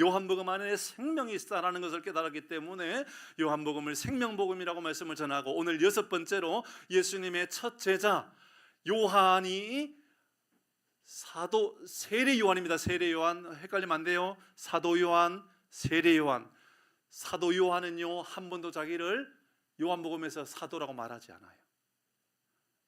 요한복음 안에 생명이 있다라는 것을 깨달았기 때문에 요한복음을 생명복음이라고 말씀을 전하고, 오늘 6번째로 예수님의 첫 제자 요한이 세례 요한입니다. 세례 요한 헷갈리면 안 돼요. 사도 요한, 세례 요한. 사도 요한은요, 한 번도 자기를 요한복음에서 사도라고 말하지 않아요.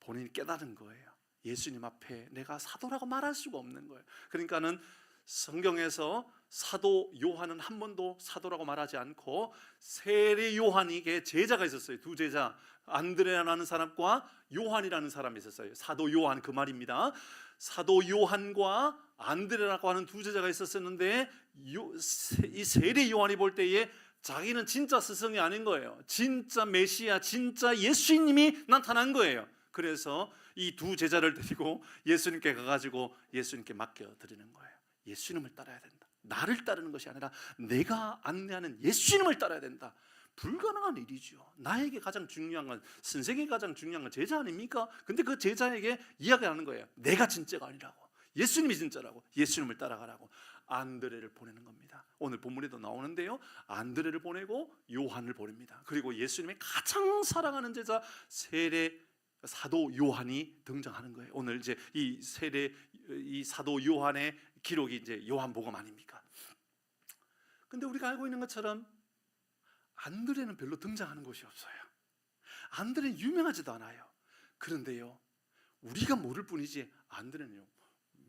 본인이 깨달은 거예요. 예수님 앞에 내가 사도라고 말할 수가 없는 거예요. 그러니까는 성경에서 사도 요한은 한 번도 사도라고 말하지 않고, 세례 요한에게 제자가 있었어요. 두 제자, 안드레라는 사람과 요한이라는 사람이 있었어요. 사도 요한, 그 말입니다. 사도 요한과 안드레라고 하는 두 제자가 있었는데, 이 세례 요한이 볼 때에 자기는 진짜 스승이 아닌 거예요. 진짜 메시아, 진짜 예수님이 나타난 거예요. 그래서 이 두 제자를 데리고 예수님께 가가지고 예수님께 맡겨드리는 거예요. 예수님을 따라야 된다. 나를 따르는 것이 아니라 내가 안내하는 예수님을 따라야 된다. 불가능한 일이죠. 나에게 가장 중요한 건, 선생에게 가장 중요한 건 제자 아닙니까? 근데 그 제자에게 이야기하는 거예요. 내가 진짜가 아니라고, 예수님이 진짜라고, 예수님을 따라가라고 안드레를 보내는 겁니다. 오늘 본문에도 나오는데요, 안드레를 보내고 요한을 보냅니다. 그리고 예수님의 가장 사랑하는 제자 사도 요한이 등장하는 거예요. 오늘 이제 이 사도 요한의 기록이 이제 요한복음 아닙니까? 근데 우리가 알고 있는 것처럼 안드레는 별로 등장하는 곳이 없어요. 안드레는 유명하지도 않아요. 그런데요, 우리가 모를 뿐이지 안드레는요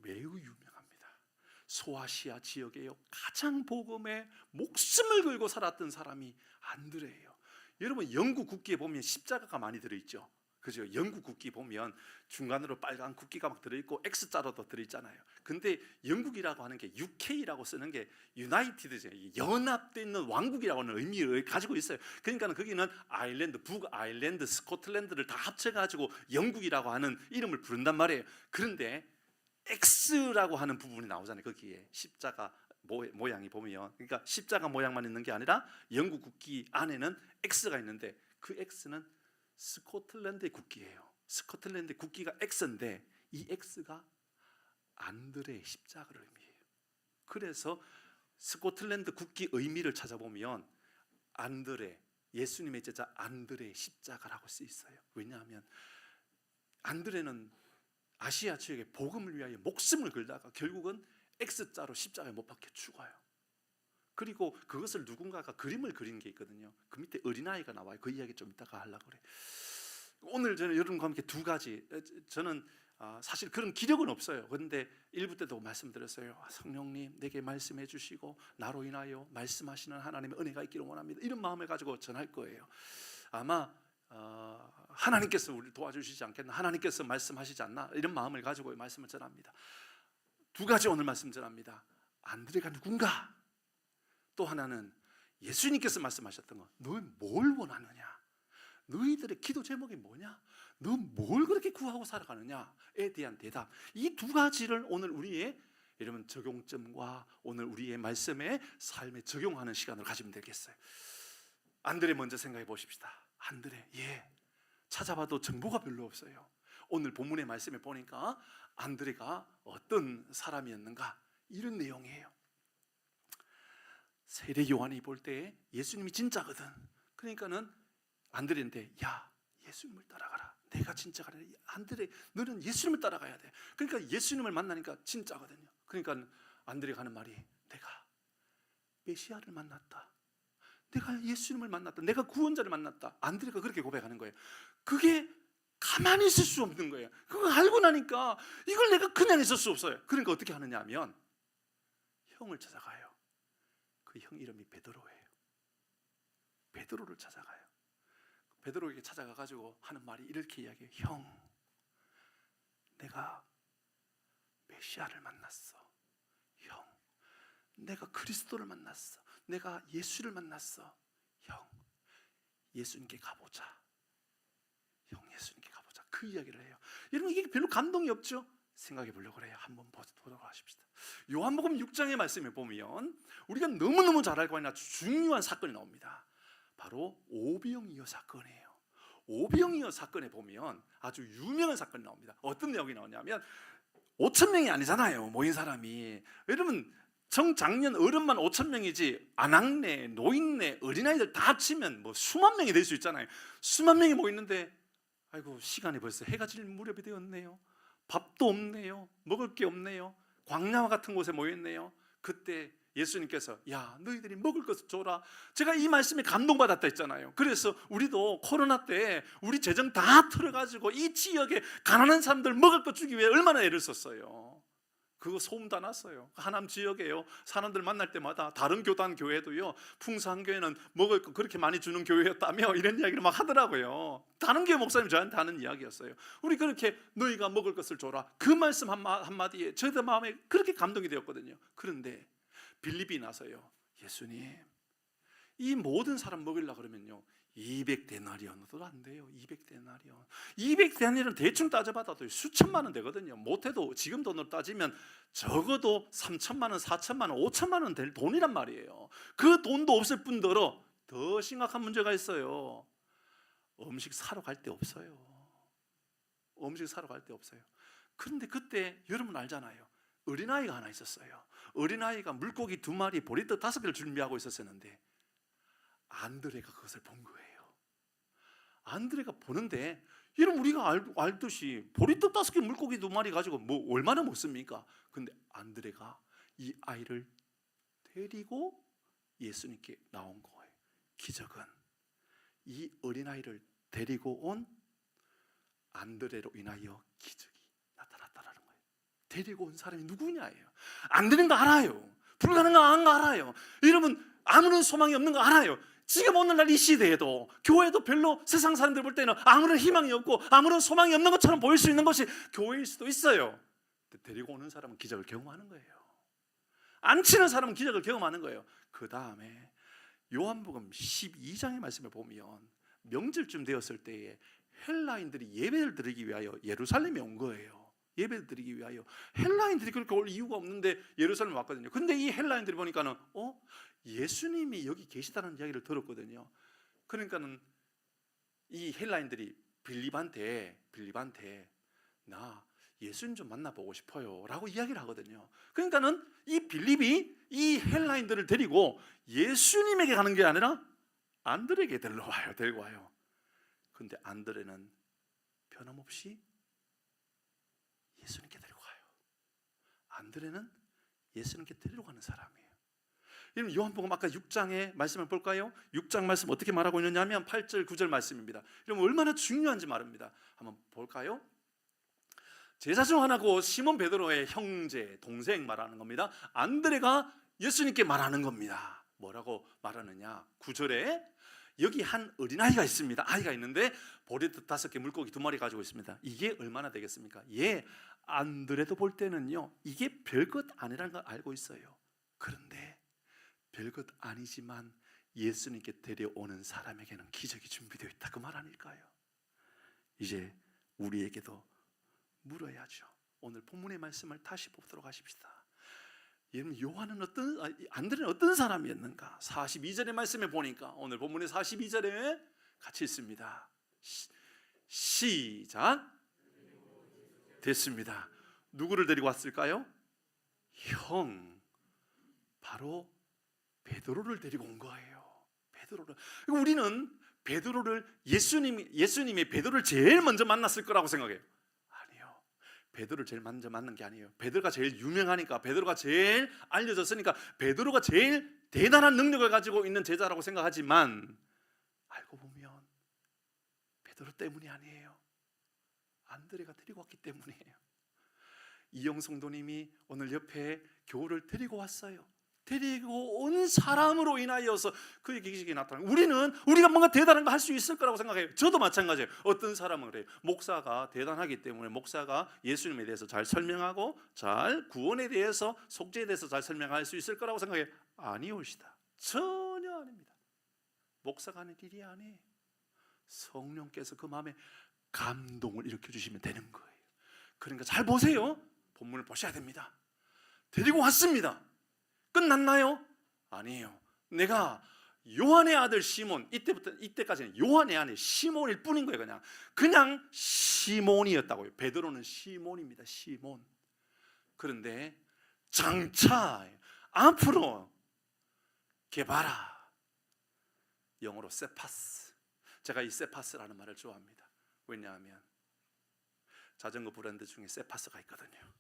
매우 유명합니다. 소아시아 지역에요 가장 복음에 목숨을 걸고 살았던 사람이 안드레예요. 여러분, 영국 국기에 보면 십자가가 많이 들어있죠. 그죠? 영국 국기 보면 중간으로 빨간 국기가 막 들어있고 X자로도 들어있잖아요. 근데 영국이라고 하는 게 UK라고 쓰는 게 유나이티드죠. 연합되어 있는 왕국이라고 하는 의미를 가지고 있어요. 그러니까 거기는 아일랜드, 북아일랜드, 스코틀랜드를 다 합쳐가지고 영국이라고 하는 이름을 부른단 말이에요. 그런데 X라고 하는 부분이 나오잖아요. 거기에 십자가 모양이 보면, 그러니까 십자가 모양만 있는 게 아니라 영국 국기 안에는 X가 있는데, 그 X는 스코틀랜드의 국기예요. 스코틀랜드 국기가 X인데 이 X가 안드레의 십자가를 의미해요. 그래서 스코틀랜드 국기 의미를 찾아보면 안드레, 예수님의 제자 안드레의 십자가라고 쓰여 있어요. 왜냐하면 안드레는 아시아 지역의 복음을 위하여 목숨을 걸다가 결국은 X자로 십자가에 못 박혀 죽어요. 그리고 그것을 누군가가 그림을 그린 게 있거든요. 그 밑에 어린아이가 나와요. 그 이야기 좀 이따가 하려고 그래요. 오늘 저는 여러분과 함께 두 가지, 저는 사실 그런 기력은 없어요. 그런데 1부 때도 말씀드렸어요. 성령님 내게 말씀해 주시고 나로 인하여 말씀하시는 하나님의 은혜가 있기를 원합니다. 이런 마음을 가지고 전할 거예요. 아마 하나님께서 우리를 도와주시지 않겠나, 하나님께서 말씀하시지 않나, 이런 마음을 가지고 말씀을 전합니다. 두 가지 오늘 말씀 전합니다. 안드레가 누군가, 또 하나는 예수님께서 말씀하셨던 거, 너 뭘 원하느냐, 너희들의 기도 제목이 뭐냐, 너 뭘 그렇게 구하고 살아가느냐에 대한 대답, 이 두 가지를 오늘 우리의 여러분 적용점과 오늘 우리의 말씀에 삶에 적용하는 시간을 가지면 되겠어요. 안드레 먼저 생각해 보십시다. 안드레, 찾아봐도 정보가 별로 없어요. 오늘 본문의 말씀에 보니까 안드레가 어떤 사람이었는가, 이런 내용이에요. 세례 요한이 볼 때 예수님이 진짜거든. 그러니까는 안드레한테, 야, 예수님을 따라가라. 내가 진짜가 아니라 안드레, 너는 예수님을 따라가야 돼. 그러니까 예수님을 만나니까 진짜거든요. 그러니까 안드레가 하는 말이, 내가 메시아를 만났다, 내가 예수님을 만났다, 내가 구원자를 만났다. 안드레가 그렇게 고백하는 거예요. 그게 가만히 있을 수 없는 거예요. 그걸 알고 나니까 이걸 내가 그냥 있을 수 없어요. 그러니까 어떻게 하느냐 하면 형을 찾아가요. 그 형 이름이 베드로예요. 베드로를 찾아가요. 베드로에게 찾아가가지고 하는 말이 이렇게 이야기해요. 형, 내가 메시아를 만났어. 형, 내가 그리스도를 만났어. 내가 예수를 만났어. 형, 예수님께 가보자. 형, 예수님께 가보자. 그 이야기를 해요. 여러분, 이게 별로 감동이 없죠? 생각해 보려고 그래요. 한번 보도록 하십시다. 요한복음 6장의 말씀에 보면 우리가 너무너무 잘 알고 있는 아주 중요한 사건이 나옵니다. 바로 오병이어 사건이에요. 오병이어 사건에 보면 아주 유명한 사건이 나옵니다. 어떤 내용이 나오냐면 5,000명이 아니잖아요, 모인 사람이. 여러분, 청장년 어른만 5,000명이지 아낙네, 노인네, 어린아이들 다 합치면 뭐 수만 명이 될 수 있잖아요. 수만 명이 모이는데 아이고 시간이 벌써 해가 질 무렵이 되었네요. 밥도 없네요. 먹을 게 없네요. 광야와 같은 곳에 모였네요. 그때 예수님께서 야 너희들이 먹을 것을 줘라. 제가 이 말씀에 감동받았다 했잖아요. 그래서 우리도 코로나 때 우리 재정 다 틀어가지고 이 지역에 가난한 사람들 먹을 것 주기 위해 얼마나 애를 썼어요. 그거 소문 다 났어요. 하남 지역에요, 사람들 만날 때마다 다른 교단 교회도요, 풍산교회는 먹을 거 그렇게 많이 주는 교회였다며 이런 이야기를 막 하더라고요. 다른 교회 목사님 저한테 하는 이야기였어요. 우리 그렇게 너희가 먹을 것을 줘라, 그 말씀 한마디에 저희들 마음에 그렇게 감동이 되었거든요. 그런데 빌립이 나서요, 예수님 이 모든 사람 먹이려고 그러면요 200데나리온도 안 돼요. 200데나리온. 200데나리온 대충 따져봐도 수천만 원 되거든요. 못해도 지금 돈으로 따지면 적어도 3천만 원, 4천만 원, 5천만 원 될 돈이란 말이에요. 그 돈도 없을 뿐더러 더 심각한 문제가 있어요. 음식 사러 갈 데 없어요. 음식 사러 갈 데 없어요. 그런데 그때 여러분 알잖아요. 어린아이가 하나 있었어요. 어린아이가 물고기 2마리, 보리떡 5개를 준비하고 있었는데 안드레가 그것을 본 거예요. 안드레가 보는데 여러분 우리가 알듯이 보리떡 5개, 물고기 2마리 가지고 뭐 얼마나 먹습니까? 근데 안드레가 이 아이를 데리고 예수님께 나온 거예요. 기적은 이 어린아이를 데리고 온 안드레로 인하여 기적이 나타났다는 거예요. 데리고 온 사람이 누구냐예요. 안 되는 거 알아요. 불가능한 거 알아요. 여러분 아무런 소망이 없는 거 알아요. 지금 오늘날 이 시대에도 교회도 별로 세상 사람들 볼 때는 아무런 희망이 없고 아무런 소망이 없는 것처럼 보일 수 있는 것이 교회일 수도 있어요. 데리고 오는 사람은 기적을 경험하는 거예요. 안 치는 사람은 기적을 경험하는 거예요. 그 다음에 요한복음 12장의 말씀을 보면 명절쯤 되었을 때에 헬라인들이 예배를 드리기 위하여 예루살렘에 온 거예요. 예배를 드리기 위하여. 헬라인들이 그렇게 올 이유가 없는데 예루살렘에 왔거든요. 근데 이 헬라인들이 보니까는 예수님이 여기 계시다는 이야기를 들었거든요. 그러니까는 이 헬라인들이 빌립한테 나 예수님 좀 만나보고 싶어요 라고 이야기를 하거든요. 그러니까는 이 빌립이 이 헬라인들을 데리고 예수님에게 가는 게 아니라 안드레에게 데리고 와요. 근데 안드레는 변함없이 예수님께 데리고 가요. 안드레는 예수님께 데리고 가는 사람이에요. 여러분 요한복음 아까 6장의 말씀을 볼까요? 6장 말씀 어떻게 말하고 있느냐면 8절 9절 말씀입니다. 여러분 얼마나 중요한지 말입니다. 한번 볼까요? 제자 중 하나고 시몬 베드로의 형제, 동생 말하는 겁니다. 안드레가 예수님께 말하는 겁니다. 뭐라고 말하느냐? 9절에 여기 한 어린아이가 있습니다. 아이가 있는데 보리떡 5개, 물고기 2마리 가지고 있습니다. 이게 얼마나 되겠습니까? 안드레도 볼 때는요 이게 별것 아니라는 걸 알고 있어요. 그런데 별것 아니지만 예수님께 데려오는 사람에게는 기적이 준비되어 있다, 그 말 아닐까요? 이제 우리에게도 물어야죠. 오늘 본문의 말씀을 다시 보도록 하십시다. 여러분 안드레는 어떤 사람이었는가? 42절의 말씀에 보니까 오늘 본문의 42절에 같이 있습니다. 시작. 됐습니다. 누구를 데리고 왔을까요? 바로 베드로를 데리고 온 거예요. 베드로를. 우리는 베드로를 예수님이 베드로를 제일 먼저 만났을 거라고 생각해요. 아니요. 베드로를 제일 먼저 만난 게 아니에요. 베드로가 제일 유명하니까, 베드로가 제일 알려졌으니까, 베드로가 제일 대단한 능력을 가지고 있는 제자라고 생각하지만 알고 보면 베드로 때문이 아니에요. 안드레가 데리고 왔기 때문이에요. 이영 성도님이 오늘 옆에 교우를 데리고 왔어요. 데리고 온 사람으로 인하여서 그의 기적이 나타나는 거예요. 우리가 뭔가 대단한 거 할 수 있을 거라고 생각해요. 저도 마찬가지예요. 어떤 사람은 그래요. 목사가 대단하기 때문에 목사가 예수님에 대해서 잘 설명하고 잘 구원에 대해서, 속죄에 대해서 잘 설명할 수 있을 거라고 생각해요. 아니오시다. 전혀 아닙니다. 목사가 하는 일이 아니에요. 성령께서 그 마음에 감동을 일으켜주시면 되는 거예요. 그러니까 잘 보세요. 본문을 보셔야 됩니다. 데리고 왔습니다. 끝났나요? 아니에요. 내가 요한의 아들 시몬, 이때까지는 요한의 아들 시몬일 뿐인 거예요. 그냥 시몬이었다고요. 베드로는 시몬입니다. 시몬. 그런데 장차 앞으로 개발아. 영어로 세파스. 제가 이 세파스라는 말을 좋아합니다. 왜냐하면 자전거 브랜드 중에 세파스가 있거든요.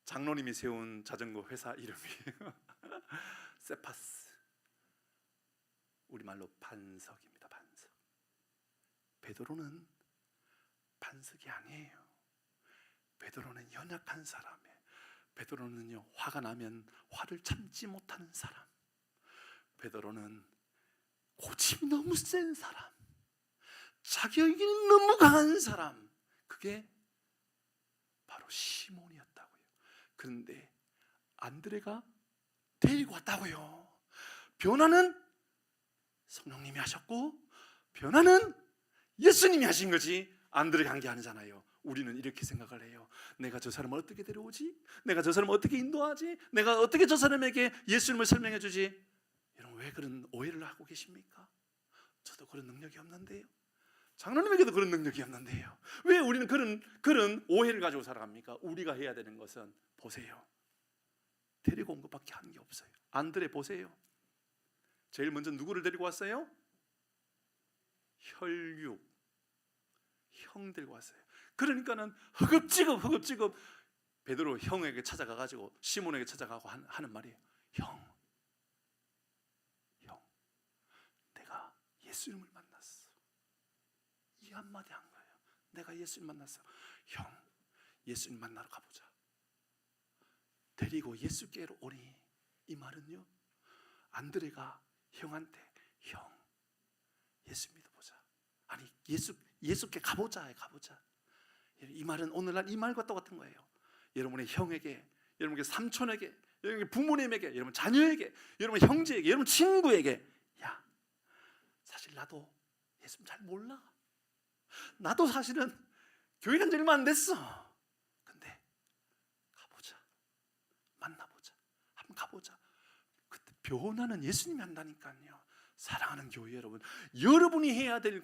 장로님이 세운 자전거 회사 이름이에요. 세파스. 우리말로 반석입니다. 반석. 베드로는 반석이 아니에요. 베드로는 연약한 사람이에요. 베드로는요, 화가 나면 화를 참지 못하는 사람. 베드로는 고집이 너무 센 사람, 자격이 너무 강한 사람. 그게 바로 시몬이었다고요. 그런데 안드레가 데리고 왔다고요. 변화는 성령님이 하셨고 변화는 예수님이 하신 거지 안드레가 한 게 아니잖아요. 우리는 이렇게 생각을 해요. 내가 저 사람을 어떻게 데려오지? 내가 저 사람을 어떻게 인도하지? 내가 어떻게 저 사람에게 예수님을 설명해 주지? 여러분, 왜 그런 오해를 하고 계십니까? 저도 그런 능력이 없는데요. 장로님에게도 그런 능력이 없는데요. 왜 우리는 그런 오해를 가지고 살아갑니까? 우리가 해야 되는 것은, 보세요, 데리고 온 것밖에 하는 게 없어요. 안드레 보세요. 제일 먼저 누구를 데리고 왔어요? 혈육 형 데리고 왔어요. 그러니까는 허겁지겁 베드로 형에게 찾아가가지고 시몬에게 찾아가고 하는 말이에요. 형, 내가 예수님을 만났어. 이 한마디 한 거예요. 내가 예수님 만났어. 형, 예수님 만나러 가보자. 데리고 예수께로 오니, 이 말은요, 안드레가 형한테, 형, 예수 믿어보자. 아니, 예수께 가보자. 이 말은 오늘날 이 말과 똑같은 거예요. 여러분의 형에게, 여러분의 삼촌에게, 여러분의 부모님에게, 여러분 자녀에게, 여러분 형제에게, 여러분 친구에게, 야, 사실 나도 예수님 잘 몰라. 나도 사실은 교회 간 지 얼마 안 됐어. 근데 가보자. 만나보자. 한번 가보자. 그때 변화는 예수님이 한다니까요. 사랑하는 교회 여러분, 여러분이 해야 될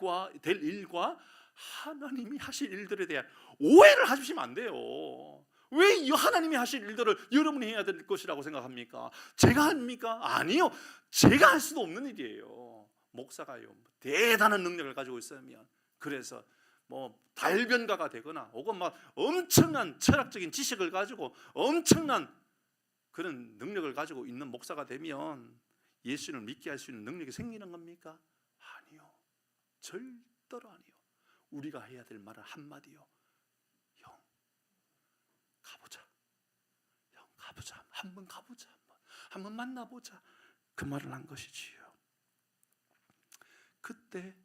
일과 하나님이 하실 일들에 대한 오해를 하시면 안 돼요. 왜 하나님이 하실 일들을 여러분이 해야 될 것이라고 생각합니까? 제가 합니까? 아니요. 제가 할 수도 없는 일이에요. 목사가요, 대단한 능력을 가지고 있으면, 그래서 뭐 달변가가 되거나 혹은 막 엄청난 철학적인 지식을 가지고 엄청난 그런 능력을 가지고 있는 목사가 되면 예수를 믿게 할 수 있는 능력이 생기는 겁니까? 아니요. 절대로 아니요. 우리가 해야 될 말은 한마디요. 형, 가보자. 형, 가보자. 한번 가보자. 한번 만나보자. 그 말을 한 것이지요. 그때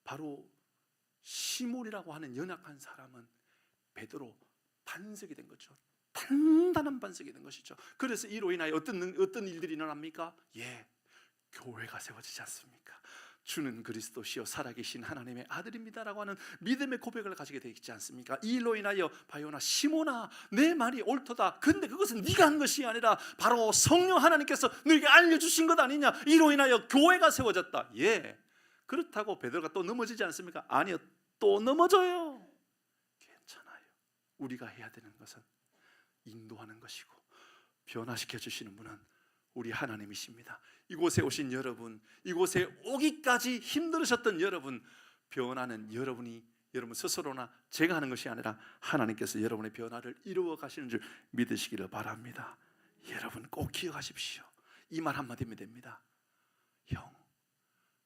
바로 시몬이라고 하는 연약한 사람은 베드로 반석이 된 거죠. 단단한 반석이 된 것이죠. 그래서 이로 인하여 어떤 일들이 일어납니까? 교회가 세워지지 않습니까? 주는 그리스도시요 살아계신 하나님의 아들입니다라고 하는 믿음의 고백을 가지게 되지 않습니까? 이 일로 인하여 바요나, 시몬아, 내 말이 옳도다. 근데 그것은 네가 한 것이 아니라 바로 성령 하나님께서 너에게 알려주신 것 아니냐? 이로 인하여 교회가 세워졌다. 그렇다고 베드로가 또 넘어지지 않습니까? 아니요, 또 넘어져요. 괜찮아요. 우리가 해야 되는 것은 인도하는 것이고 변화시켜 주시는 분은 우리 하나님이십니다. 이곳에 오신 여러분, 이곳에 오기까지 힘들으셨던 여러분, 변화는 여러분 스스로나 제가 하는 것이 아니라 하나님께서 여러분의 변화를 이루어 가시는 줄 믿으시기를 바랍니다. 여러분 꼭 기억하십시오. 이 말 한마디면 됩니다. 형,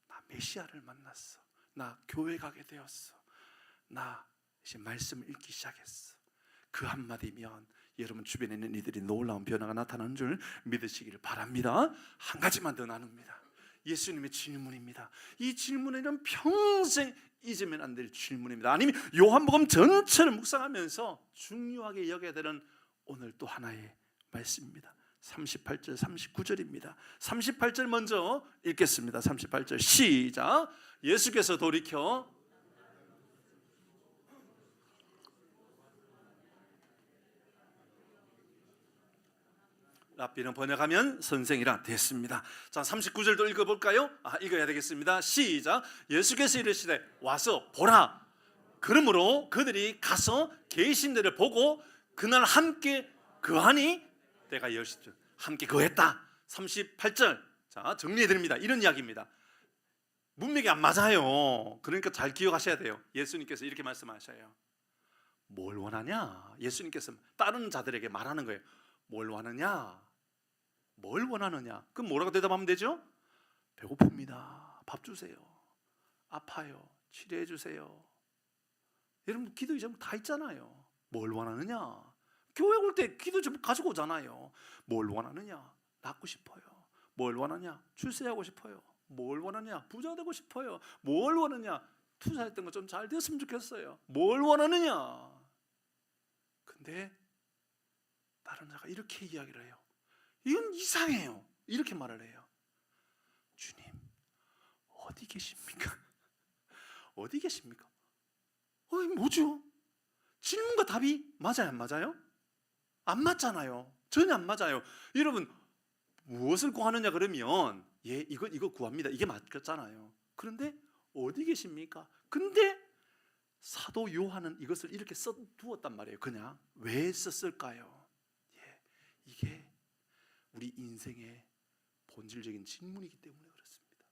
나 메시아를 만났어. 나 교회 가게 되었어. 나 이제 말씀을 읽기 시작했어. 그 한마디면 여러분 주변에 있는 이들이 놀라운 변화가 나타나는 줄 믿으시기를 바랍니다. 한 가지만 더 나눕니다. 예수님의 질문입니다. 이 질문에는 평생 잊으면 안 될 질문입니다. 아니면 요한복음 전체를 묵상하면서 중요하게 여겨야 되는 오늘 또 하나의 말씀입니다. 38절 39절입니다 38절 먼저 읽겠습니다. 38절 시작. 예수께서 돌이켜 랍비는 번역하면 선생이라 됐습니다. 자, 39절도 읽어볼까요? 읽어야 되겠습니다. 시작. 예수께서 이르시되 와서 보라. 그러므로 그들이 가서 계신 데를 보고 그날 함께 거하니 때가 10시쯤 함께 거했다. 38절. 자, 정리해 드립니다. 이런 이야기입니다. 문맥이 안 맞아요. 그러니까 잘 기억하셔야 돼요. 예수님께서 이렇게 말씀하셔요. 뭘 원하냐? 예수님께서 다른 자들에게 말하는 거예요. 뭘 원하냐? 뭘 원하느냐? 그럼 뭐라고 대답하면 되죠? 배고픕니다. 밥 주세요. 아파요. 치료해 주세요. 여러분 기도 제목 다 있잖아요. 뭘 원하느냐? 교회 올 때 기도 제목 가지고 오잖아요. 뭘 원하느냐? 낳고 싶어요. 뭘 원하냐? 출세하고 싶어요. 뭘 원하냐? 부자 되고 싶어요. 뭘 원하냐? 투자했던 거 좀 잘 됐으면 좋겠어요. 뭘 원하느냐? 근데 다른 자가 이렇게 이야기를 해요. 이건 이상해요. 이렇게 말을 해요. 주님, 어디 계십니까? 어디 계십니까? 뭐죠? 질문과 답이 맞아요, 안 맞아요? 안 맞잖아요. 전혀 안 맞아요. 여러분, 무엇을 구하느냐 그러면 이거 구합니다. 이게 맞겠잖아요. 그런데 어디 계십니까? 근데 사도 요한은 이것을 이렇게 써두었단 말이에요. 그냥 왜 썼을까요? 이게 우리 인생의 본질적인 질문이기 때문에 그렇습니다.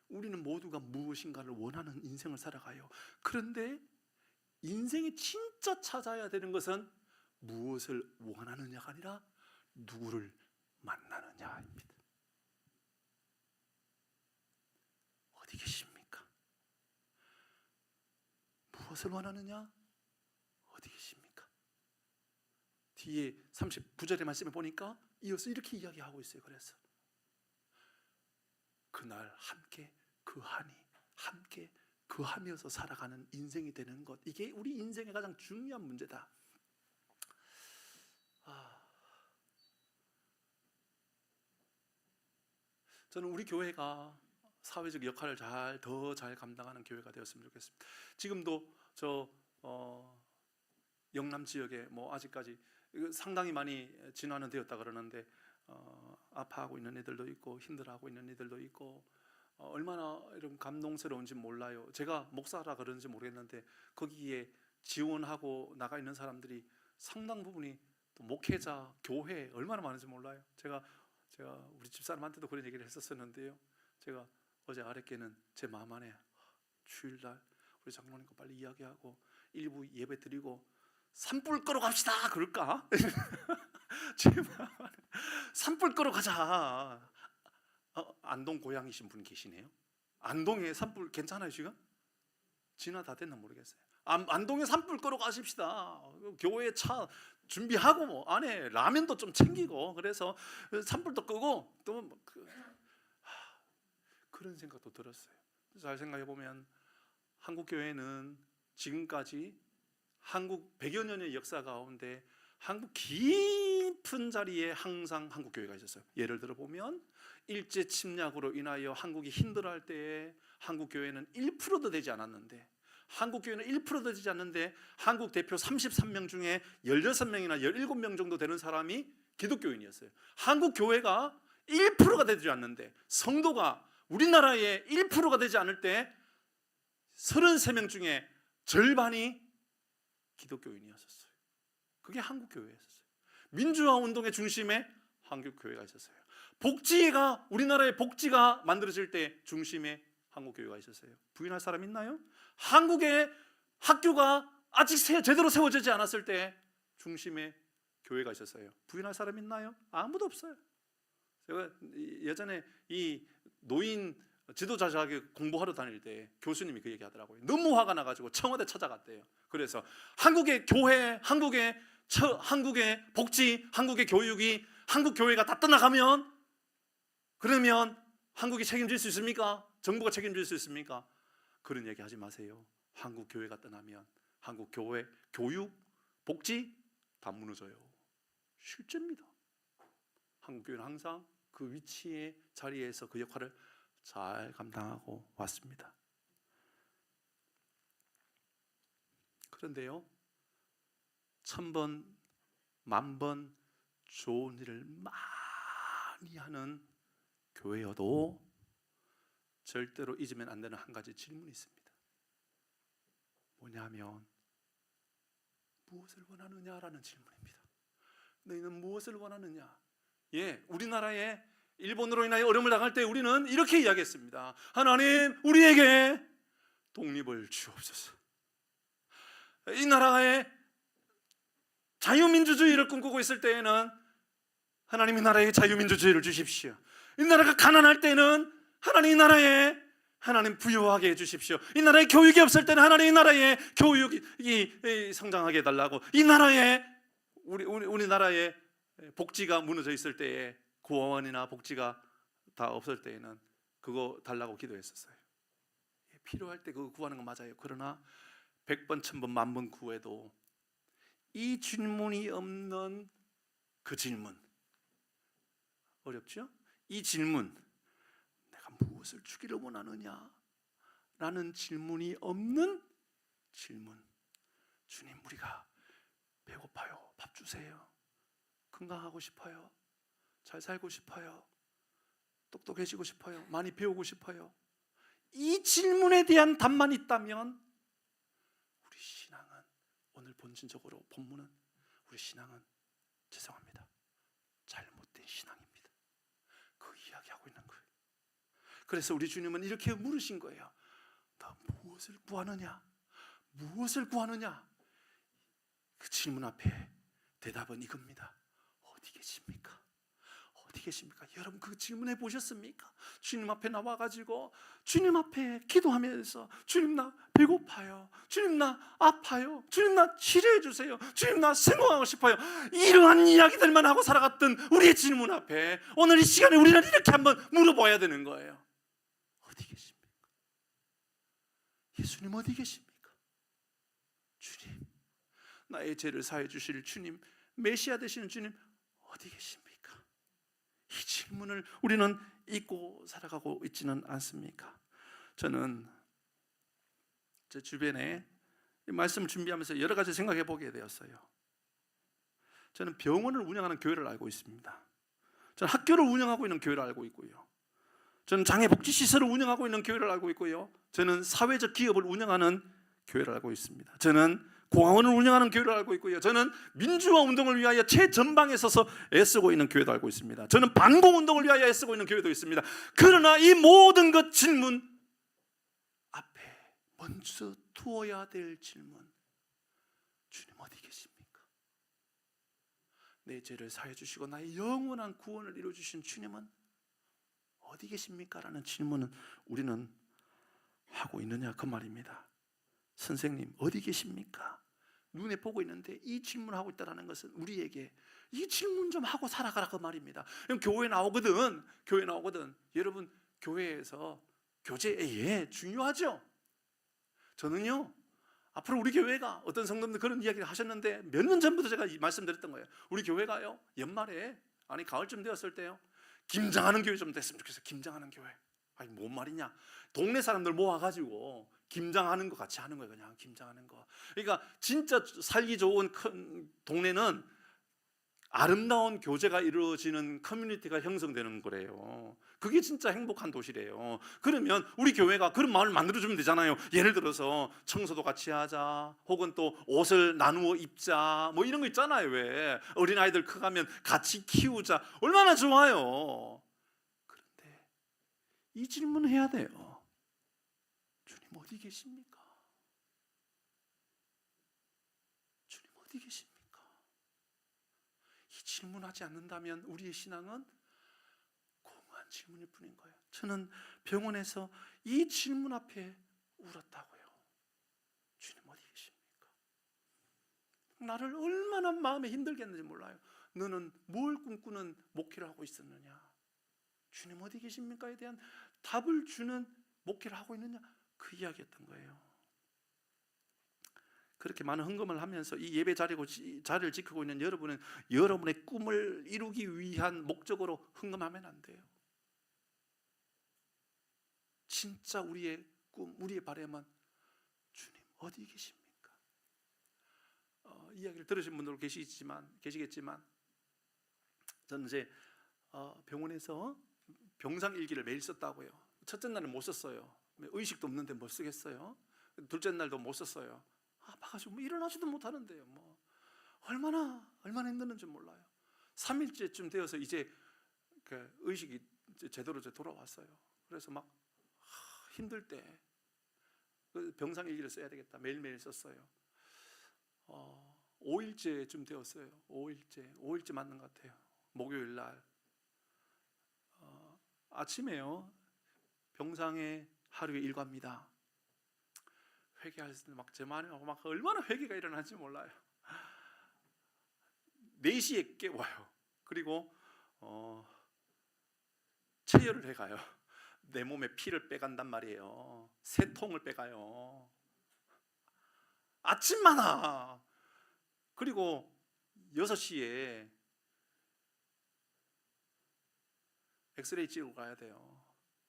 우리는 모두가 무엇인가를 원하는 인생을 살아가요. 그런데 인생이 진짜 찾아야 되는 것은 무엇을 원하느냐가 아니라 누구를 만나느냐입니다. 어디 계십니까? 무엇을 원하느냐? 어디 계십니까? 뒤에 39절의 말씀에 보니까 이어서 이렇게 이야기하고 있어요. 그래서 그날 함께 거하니, 함께 거하면서 살아가는 인생이 되는 것, 이게 우리 인생의 가장 중요한 문제다. 저는 우리 교회가 사회적 역할을 더 잘 감당하는 교회가 되었으면 좋겠습니다. 지금도 저 영남 지역에 아직까지 상당히 많이 진화는 되었다 그러는데 아파하고 있는 애들도 있고 힘들어하고 있는 애들도 있고 얼마나 이런 감동스러운지 몰라요. 제가 목사라 그런지 모르겠는데 거기에 지원하고 나가 있는 사람들이 상당 부분이 또 목회자, 교회 얼마나 많은지 몰라요. 제가 우리 집사람한테도 그런 얘기를 했었는데요. 제가 어제 아랫께는 제 마음 안에 주일날 우리 장로님과 빨리 이야기하고 일부 예배 드리고 산불 끄러 갑시다 그럴까? 제 마음 안에 산불 끄러 가자. 안동 고향이신 분 계시네요. 안동에 산불 괜찮아요 지금? 진화 다 됐나 모르겠어요. 안동에 산불 끄러 가십시다. 교회 차 준비하고 안에 라면도 좀 챙기고 그래서 산불도 끄고 또 그런 생각도 들었어요. 잘 생각해 보면 한국 교회는 지금까지 한국 100여 년의 역사 가운데 한국 깊은 자리에 항상 한국 교회가 있었어요. 예를 들어 보면 일제 침략으로 인하여 한국이 힘들어할 때에 한국 교회는 1%도 되지 않았는데 한국 대표 33명 중에 16명이나 17명 정도 되는 사람이 기독교인이었어요. 한국 교회가 1%가 되지 않는데 성도가 우리나라의 1%가 되지 않을 때 33명 중에 절반이 기독교인이었어요. 그게 한국 교회였어요. 민주화 운동의 중심에 한국 교회가 있었어요. 복지가 우리나라의 복지가 만들어질 때 중심에 한국 교회가 있었어요. 부인할 사람 있나요? 한국의 학교가 아직 제대로 세워지지 않았을 때 중심에 교회가 있었어요. 부인할 사람 있나요? 아무도 없어요. 제가 예전에 이 노인 지도자 자격 공부하러 다닐 때 교수님이 그 얘기하더라고요. 너무 화가 나가지고 청와대 찾아갔대요. 그래서 한국의 교회, 한국의 복지, 한국의 교육이 한국 교회가 다 떠나가면 그러면 한국이 책임질 수 있습니까? 정부가 책임질 수 있습니까? 그런 얘기 하지 마세요. 한국 교회가 떠나면 한국 교회, 교육, 복지 다 무너져요. 실제입니다. 한국 교회는 항상 그 위치의 자리에서 그 역할을 잘 감당하고 왔습니다. 그런데요, 1000번, 10,000번 좋은 일을 많이 하는 교회여도 절대로 잊으면 안 되는 한 가지 질문이 있습니다. 뭐냐면 무엇을 원하느냐라는 질문입니다. 너희는 무엇을 원하느냐? 예, 우리나라에 일본으로 인하여 어려움을 당할 때 우리는 이렇게 이야기했습니다. 하나님, 우리에게 독립을 주옵소서. 이 나라에 자유민주주의를 꿈꾸고 있을 때에는 하나님 이 나라에 자유민주주의를 주십시오. 이 나라가 가난할 때는 하나님 이 나라에 하나님 부유하게 해주십시오. 이 나라에 교육이 없을 때는 하나님 이 나라에 교육이 성장하게 해달라고. 이 나라에 우리나라에 복지가 무너져 있을 때에 구원이나 복지가 다 없을 때에는 그거 달라고 기도했었어요. 필요할 때 그거 구하는 거 맞아요. 그러나 100번, 1000번, 10,000번 구해도 이 질문이 없는 그 질문, 어렵죠? 이 질문, 내가 무엇을 주기를 원하느냐? 라는 질문이 없는 질문. 주님, 우리가 배고파요. 밥 주세요. 건강하고 싶어요. 잘 살고 싶어요. 똑똑해지고 싶어요. 많이 배우고 싶어요. 이 질문에 대한 답만 있다면 우리 신앙은, 오늘 본질적으로 본문은, 우리 신앙은 죄송합니다, 잘못된 신앙입니다. 그 이야기하고 있는 거예요. 그래서 우리 주님은 이렇게 물으신 거예요. 너 무엇을 구하느냐? 무엇을 구하느냐? 그 질문 앞에 대답은 이겁니다. 어디 계십니까? 어디 계십니까? 여러분 그 질문해 보셨습니까? 주님 앞에 나와가지고 주님 앞에 기도하면서 주님 나 배고파요. 주님 나 아파요. 주님 나 치료해 주세요. 주님 나 성공하고 싶어요. 이러한 이야기들만 하고 살아갔던 우리의 질문 앞에 오늘 이 시간에 우리는 이렇게 한번 물어봐야 되는 거예요. 어디 계십니까? 예수님 어디 계십니까? 주님, 나의 죄를 사해 주실 주님, 메시아 되시는 주님 어디 계십니까? 이 질문을 우리는 잊고 살아가고 있지는 않습니까? 저는 제 주변에 이 말씀을 준비하면서 여러 가지 생각해 보게 되었어요. 저는 병원을 운영하는 교회를 알고 있습니다. 저는 학교를 운영하고 있는 교회를 알고 있고요. 저는 장애복지시설을 운영하고 있는 교회를 알고 있고요. 저는 사회적 기업을 운영하는 교회를 알고 있습니다. 저는 공항원을 운영하는 교회를 알고 있고요. 저는 민주화 운동을 위하여 최전방에 서서 애쓰고 있는 교회도 알고 있습니다. 저는 반공운동을 위하여 애쓰고 있는 교회도 있습니다. 그러나 이 모든 것 질문 앞에 먼저 두어야 될 질문, 주님 어디 계십니까? 내 죄를 사해 주시고 나의 영원한 구원을 이루어주신 주님은 어디 계십니까? 라는 질문은 우리는 하고 있느냐 그 말입니다. 선생님 어디 계십니까? 눈에 보고 있는데 이 질문하고 있다는 것은 우리에게 이 질문 좀 하고 살아가라 그 말입니다. 교회 나오거든. 여러분 교회에서 교제 중요하죠. 저는요 앞으로 우리 교회가, 어떤 성도님들 그런 이야기를 하셨는데 몇 년 전부터 제가 말씀드렸던 거예요. 우리 교회가요 연말에, 아니 가을쯤 되었을 때요, 김장하는 교회 좀 됐으면 좋겠어요. 김장하는 교회. 아니 뭔 말이냐, 동네 사람들 모아가지고 김장하는 거 같이 하는 거예요. 그냥 김장하는 거. 그러니까 진짜 살기 좋은 큰 동네는 아름다운 교제가 이루어지는 커뮤니티가 형성되는 거래요. 그게 진짜 행복한 도시래요. 그러면 우리 교회가 그런 마을을 만들어주면 되잖아요. 예를 들어서 청소도 같이 하자, 혹은 또 옷을 나누어 입자, 뭐 이런 거 있잖아요. 왜 어린아이들 커가면 같이 키우자, 얼마나 좋아요. 그런데 이 질문을 해야 돼요. 주님 어디 계십니까? 주님 어디 계십니까? 이 질문하지 않는다면 우리의 신앙은 공허한 질문일 뿐인 거예요. 저는 병원에서 이 질문 앞에 울었다고요. 주님 어디 계십니까? 나를 얼마나 마음에 힘들겠는지 몰라요. 너는 뭘 꿈꾸는 목회를 하고 있었느냐? 주님 어디 계십니까에 대한 답을 주는 목회를 하고 있느냐? 그 이야기였던 거예요. 그렇게 많은 헌금을 하면서 이 예배 자리를 지키고 있는 여러분은 여러분의 꿈을 이루기 위한 목적으로 헌금하면 안 돼요. 진짜 우리의 꿈, 우리의 바람은 주님 어디 계십니까? 이야기를 들으신 분들 계시겠지만 저는 이제 병원에서 병상일기를 매일 썼다고요. 첫째 날은 못 썼어요. 의식도 없는데 뭘 쓰겠어요? 둘째 날도 못 썼어요. 아파가지고 뭐 일어나지도 못하는데요. 뭐 얼마나 힘드는지 몰라요. 3일째쯤 되어서 이제 그 의식이 제대로 돌아왔어요. 그래서 막 힘들 때 병상 일기를 써야 되겠다. 매일매일 썼어요. 5일째쯤 되었어요. 5일째 맞는 것 같아요. 목요일 날 아침에요. 병상에 하루에 일과입니다. 회개할 때 막 제 마음에 막 얼마나 회개가 일어나는지 몰라요. 4시에 깨워요. 그리고 체열을 해가요. 내 몸에 피를 빼간단 말이에요. 3통을 빼가요. 아침마다. 그리고 6시에 엑스레이 찍고 가야 돼요.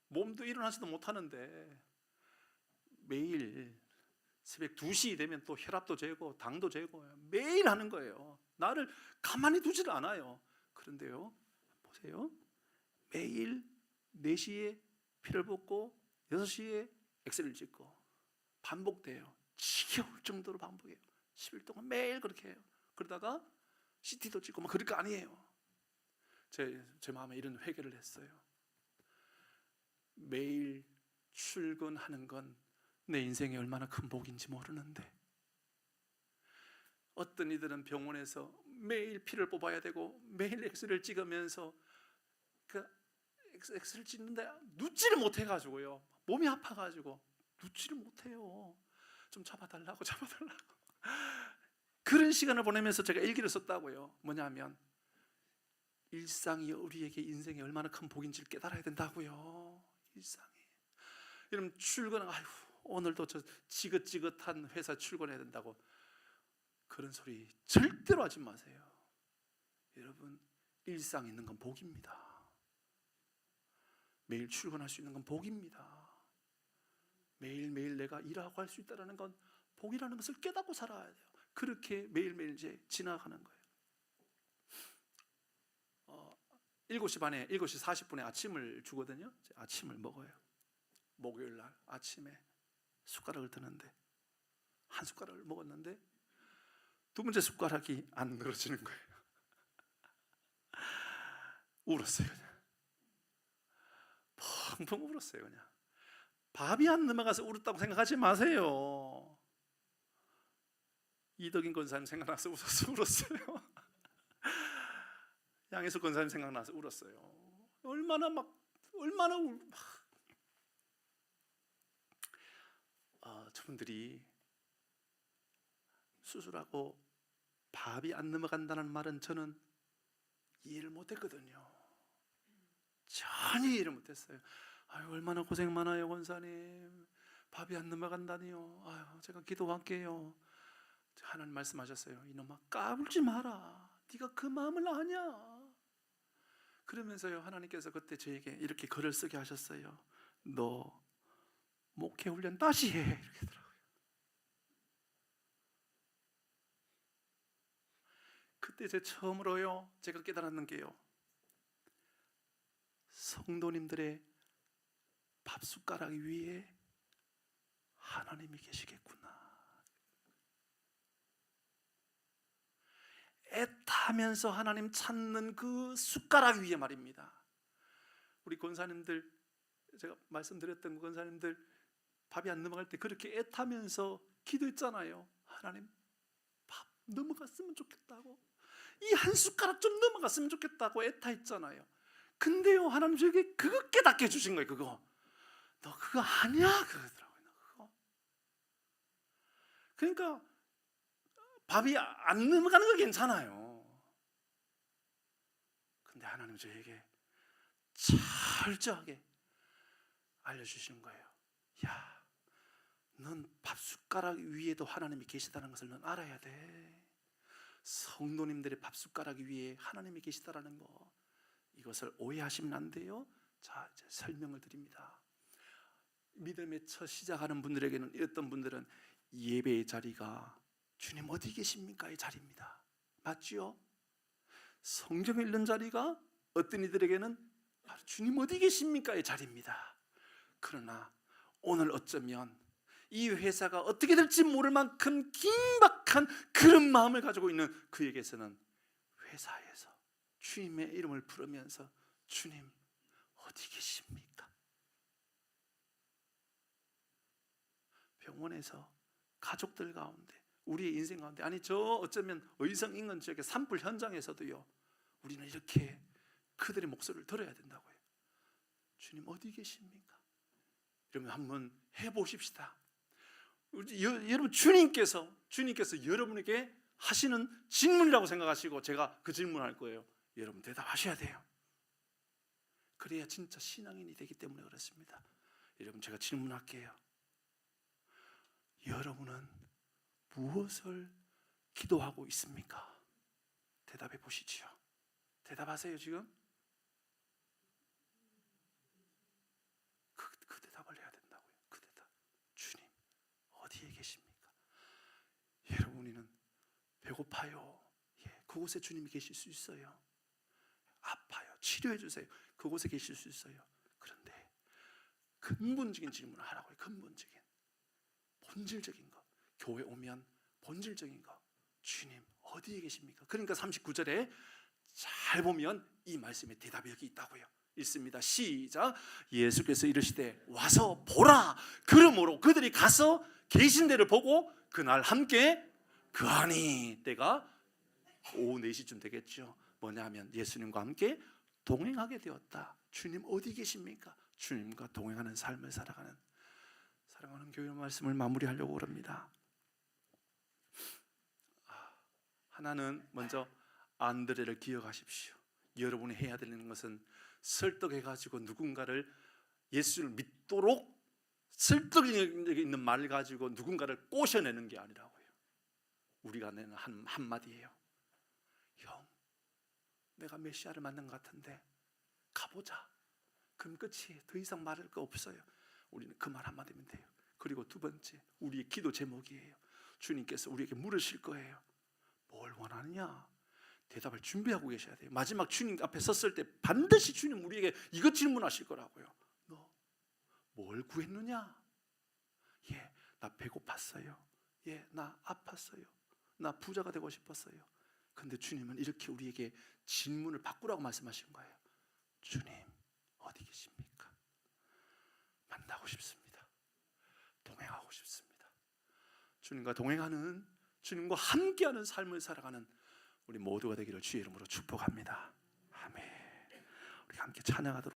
몸도 일어나지도 못하는데 매일 새벽 2시 되면 또 혈압도 재고 당도 재고 매일 하는 거예요. 나를 가만히 두질 않아요. 그런데요, 보세요. 매일 4시에 피를 붓고 6시에 엑스레이를 찍고 반복돼요. 지겨울 정도로 반복해요. 10일 동안 매일 그렇게 해요. 그러다가 CT도 찍고 막 그럴 거 아니에요. 제 마음에 이런 회개를 했어요. 매일 출근하는 건 내 인생에 얼마나 큰 복인지 모르는데, 어떤 이들은 병원에서 매일 피를 뽑아야 되고 매일 엑스레이를 찍으면서 그 엑스레이를 찍는데 눕지를 못해가지고요, 몸이 아파가지고 눕지를 못해요. 좀 잡아달라고 그런 시간을 보내면서 제가 일기를 썼다고요. 뭐냐면 일상이 우리에게 인생에 얼마나 큰 복인지를 깨달아야 된다고요. 일상이. 여러분 출근, 아유 오늘도 저 지긋지긋한 회사 출근해야 된다고 그런 소리 절대로 하지 마세요. 여러분 일상 있는 건 복입니다. 매일 출근할 수 있는 건 복입니다. 매일매일 내가 일하고 할 수 있다는 건 복이라는 것을 깨닫고 살아야 돼요. 그렇게 매일매일 이제 지나가는 거예요. 7시 반에 7시 40분에 아침을 주거든요. 아침을 먹어요. 목요일 날 아침에 숟가락을 드는데 한 숟가락을 먹었는데 두 번째 숟가락이 안 늘어지는 거예요. 울었어요. 그냥 펑펑 울었어요. 그냥 밥이 안 넘어가서 울었다고 생각하지 마세요. 이덕인 권사님 생각나서 울었어요. 양혜숙 권사님 생각나서 울었어요. 저분들이 수술하고 밥이 안 넘어간다는 말은 저는 이해를 못했거든요. 전혀 이해를 못했어요. 아유, 얼마나 고생 많아요 권사님. 밥이 안 넘어간다니요. 아유, 제가 기도할게요. 하나님 말씀하셨어요. 이놈아 까불지 마라. 네가 그 마음을 아냐. 그러면서요 하나님께서 그때 저에게 이렇게 글을 쓰게 하셨어요. 너 목회 훈련 다시 해. 이렇게 하더라고요. 그때 제 처음으로요 제가 깨달았는 게요, 성도님들의 밥숟가락 위에 하나님이 계시겠구나. 애타면서 하나님 찾는 그 숟가락 위에 말입니다. 우리 권사님들, 제가 말씀드렸던 권사님들 밥이 안 넘어갈 때 그렇게 애타면서 기도했잖아요. 하나님 밥 넘어갔으면 좋겠다고, 이 한 숟가락 좀 넘어갔으면 좋겠다고 애타했잖아요. 근데요 하나님 저에게 그거 깨닫게 해주신 거예요. 그거 너 그거 아니야 그러더라고요. 그거. 그러니까 밥이 안 넘어가는 거 괜찮아요. 근데 하나님 저에게 철저하게 알려주시는 거예요. 야, 넌 밥숟가락 위에도 하나님이 계시다는 것을 넌 알아야 돼. 성도님들의 밥숟가락 위에 하나님이 계시다는 거, 이것을 오해하시면 안 돼요. 자, 이제 설명을 드립니다. 믿음의 첫 시작하는 분들에게는, 어떤 분들은 예배의 자리가 주님 어디 계십니까의 자리입니다. 맞죠? 성경 읽는 자리가 어떤 이들에게는 주님 어디 계십니까의 자리입니다. 그러나 오늘 어쩌면 이 회사가 어떻게 될지 모를 만큼 긴박한 그런 마음을 가지고 있는 그에게서는 회사에서 주님의 이름을 부르면서 주님 어디 계십니까? 병원에서 가족들 가운데 우리의 인생 가운데, 아니 저 어쩌면 의성 인근 지역의 산불 현장에서도요, 우리는 이렇게 그들의 목소리를 들어야 된다고요. 주님 어디 계십니까? 여러분 한번 해보십시다. 여러분 주님께서 여러분에게 하시는 질문이라고 생각하시고 제가 그 질문할 거예요. 여러분 대답하셔야 돼요. 그래야 진짜 신앙인이 되기 때문에 그렇습니다. 여러분 제가 질문할게요. 여러분은 무엇을 기도하고 있습니까? 대답해 보시지요. 대답하세요. 지금 그 대답을 해야 된다고요. 그 대답. 주님 어디에 계십니까? 여러분 우리는 배고파요. 예, 그곳에 주님이 계실 수 있어요. 아파요. 치료해 주세요. 그곳에 계실 수 있어요. 그런데 근본적인 질문을 하라고요. 근본적인, 본질적인 거. 교회 오면 본질적인 거. 주님 어디에 계십니까? 그러니까 39절에 잘 보면 이 말씀의 대답이 여기 있다고요. 있습니다. 시작. 예수께서 이르시되 와서 보라. 그러므로 그들이 가서 계신 데를 보고 그날 함께 그하니, 때가 오후 4시쯤 되겠죠. 뭐냐면 예수님과 함께 동행하게 되었다. 주님 어디 계십니까? 주님과 동행하는 삶을 살아가는 사랑하는 교회 말씀을 마무리하려고 합니다. 하나는 먼저 안드레를 기억하십시오. 여러분이 해야 되는 것은 설득해가지고 누군가를 예수를 믿도록 설득력 있는 말을 가지고 누군가를 꼬셔내는 게 아니라고요. 우리가 내는 한마디예요. 형, 내가 메시아를 만난 것 같은데 가보자. 그럼 끝이, 더 이상 말할 거 없어요. 우리는 그 말 한마디면 돼요. 그리고 두 번째, 우리의 기도 제목이에요. 주님께서 우리에게 물으실 거예요. 뭘 원하느냐? 대답을 준비하고 계셔야 돼요. 마지막 주님 앞에 섰을 때 반드시 주님 우리에게 이것 질문하실 거라고요. 너 뭘 구했느냐? 예, 나 배고팠어요. 예, 나 아팠어요. 나 부자가 되고 싶었어요. 근데 주님은 이렇게 우리에게 질문을 바꾸라고 말씀하신 거예요. 주님 어디 계십니까? 만나고 싶습니다. 동행하고 싶습니다. 주님과 동행하는, 주님과 함께하는 삶을 살아가는 우리 모두가 되기를 주의 이름으로 축복합니다. 아멘. 우리 함께 찬양하도록